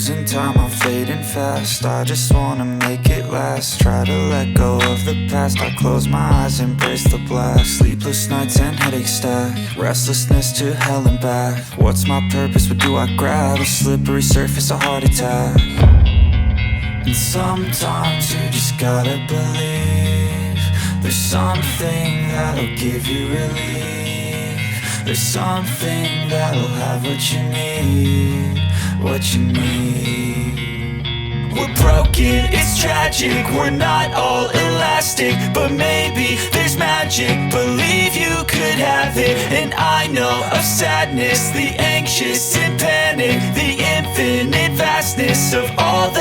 losing time, I'm fading fast. I just wanna make it last. Try to let go of the past. I close my eyes, embrace the blast. Sleepless nights and headaches stack. Restlessness to hell and back. What's my purpose, what do I grab? A slippery surface, a heart attack. And sometimes you just gotta believe there's something that'll give you relief. There's something that'll have what you need, what you need. We're broken, it's tragic, we're not all elastic, but maybe there's magic. Believe you could have it. And I know of sadness, the anxious and panic, the infinite vastness of all that